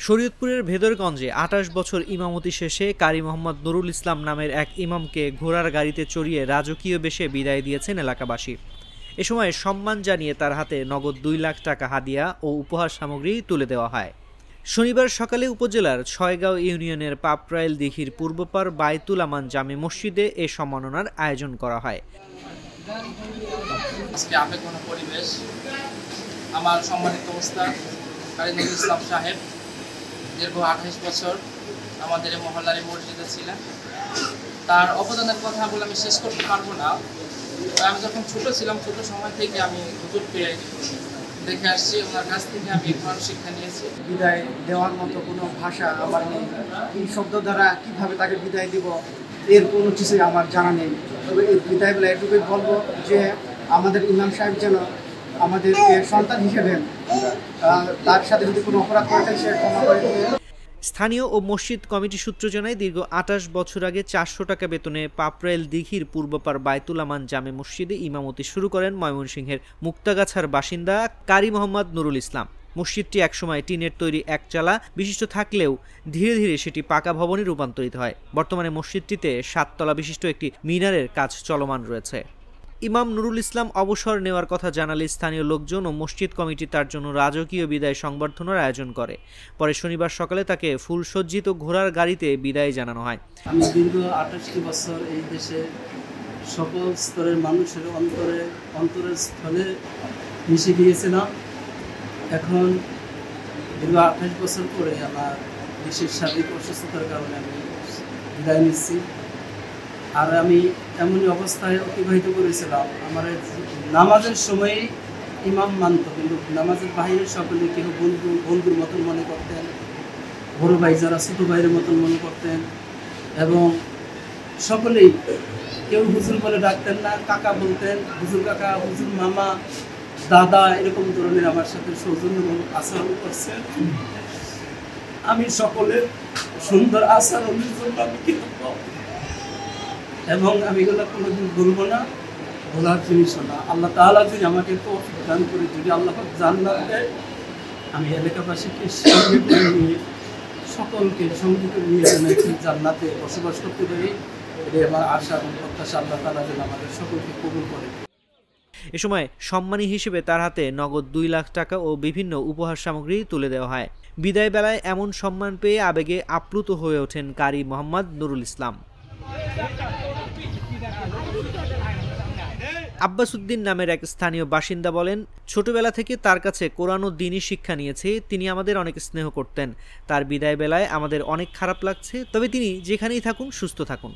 শরীয়তপুরের ভেদরগঞ্জে ২৮ বছর ইমামতি শেষে কারি মোহাম্মদ নুরুল ইসলাম নামের এক ইমামকে ঘোড়ার গাড়িতে চড়িয়ে রাজকীয় বেশে বিদায় দিয়েছেন এলাকাবাসী। এ সময় সম্মান জানিয়ে তার হাতে নগদ ২ লাখ টাকা হাদিয়া ও উপহার সামগ্রী তুলে দেওয়া হয়। শনিবার সকালে উপজেলার ছয়গাঁও ইউনিয়নের পাপরাইল দিঘির পূর্বপার বায়তুল আমান জামে মসজিদে এ সম্মাননার আয়োজন করা হয়। আজকে আবেগঘন পরিবেশ। আমার সম্মানিত ওস্তাদ কারি নুরুল ইসলাম সাহেব দীর্ঘ ২৮ বছর আমাদের এই মহল্লার মসজিদে ছিলেন। তার অবদানের কথা বলে আমি শেষ করতে পারবো না। আমি যখন ছোট ছিলাম, ছোট সময় থেকে আমি হুজুরকে দেখে আসছি, ওনার কাছ থেকে আমি কোরআন শিক্ষা নিয়েছি। বিদায় দেওয়ার মতো কোনো ভাষা আমার নেই। এই শব্দ দ্বারা কীভাবে তাকে বিদায় দিব এর কোনো কিছুই আমার জানা নেই। তবে এই বিদায় বেলা এটুকুই বলবো যে আমাদের ইমাম সাহেব যেন আমাদেরকে সন্তান হিসেবে তার সাথে যদি কোনো অপরাধ করে থাকে সে ক্ষমা করে দেবে। স্থানীয় ও মসজিদ কমিটি সূত্র জানায়, দীর্ঘ ২৮ বছর আগে ৪০০ টাকা বেতনে পাপরাইল দিঘির পূর্বপার বায়তুল আমান জামে মসজিদে ইমামতি শুরু করেন ময়মনসিংহের মুক্তাগাছার বাসিন্দা কারি মোহাম্মদ নুরুল ইসলাম। মসজিদটি একসময় টিনের তৈরি একচালা বিশিষ্ট থাকলেও ধীরে ধীরে সেটি পাকা ভবনে রূপান্তরিত হয়। বর্তমানে মসজিদটিতে ৭ তলা বিশিষ্ট একটি মিনারের কাজ চলমান রয়েছে। ইমাম নুরুল ইসলাম অবসর নেওয়ার কথা জানালে স্থানীয় লোকজন ও মসজিদ কমিটি তার জন্য রাজকীয় বিদায় সংবর্ধনার আয়োজন করে। পরে শনিবার সকালে তাকে ফুলসজ্জিত ঘোড়ার গাড়িতে বিদায় জানানো হয়। আমি দীর্ঘ ২৮টি বছর এই দেশে সকল স্তরের মানুষের অন্তরের স্থলে মিশে গিয়েছিলাম। এখন দীর্ঘ ২৮ বছর পরে আমার বিশেষ শারীরিক অসুস্থতার কারণে আমি বিদায় নিচ্ছি। আর আমি এমনই অবস্থায় অতিবাহিত করেছিলাম, আমার নামাজের সময়েই ইমাম মানত, কিন্তু নামাজের বাইরে সকলে কেউ বন্ধুর মতন মনে করতেন, বড় ভাই যারা ছোটো ভাইয়ের মতন মনে করতেন, এবং সকলেই কেউ হুজুর বলে ডাকতেন না, কাকা বলতেন, হুজুর কাকা, হুজুর মামা, দাদা, এরকম ধরনের আমার সাথে সৌজন্য আচরণ করছেন। আমি সকলের সুন্দর আচরণের জন্য আমি কৃতজ্ঞ, এবং আমি এগুলো কোনোদিন ভুলবো না, ভোলার জিনিসও না। আল্লাহ তাআলা যদি আমাকে তৌফিক দান করে, যদি আল্লাহ জান্নাত দেয়, আমি এলাকাবাসীকে সঙ্গে করে নিয়ে সকলকে সঙ্গে করে নিয়ে যেন একটি জান্নাতে বসবাস করতে পারি, এটাই আমার আশা এবং প্রত্যাশা। আল্লাহ তাআলা যেন আমাদের সকলকে কবুল করে। এ সময় সম্মানী হিসেবে তার হাতে নগদ ২ লাখ টাকা ও বিভিন্ন উপহার সামগ্রী তুলে দেওয়া হয়। বিদায় বেলায় এমন সম্মান পেয়ে আবেগে আপ্লুত হয়ে ওঠেন কারি মোহাম্মদ নুরুল ইসলাম। আব্বাস উদ্দিন নামের এক স্থানীয় বাসিন্দা বলেন, ছোটবেলা থেকে তার কাছে কোরআন ও দ্বীনি শিক্ষা নিয়েছে। তিনি আমাদের অনেক স্নেহ করতেন। তার বিদায় বেলায় আমাদের অনেক খারাপ লাগছে, তবে তিনি যেখানেই থাকুন সুস্থ থাকুন।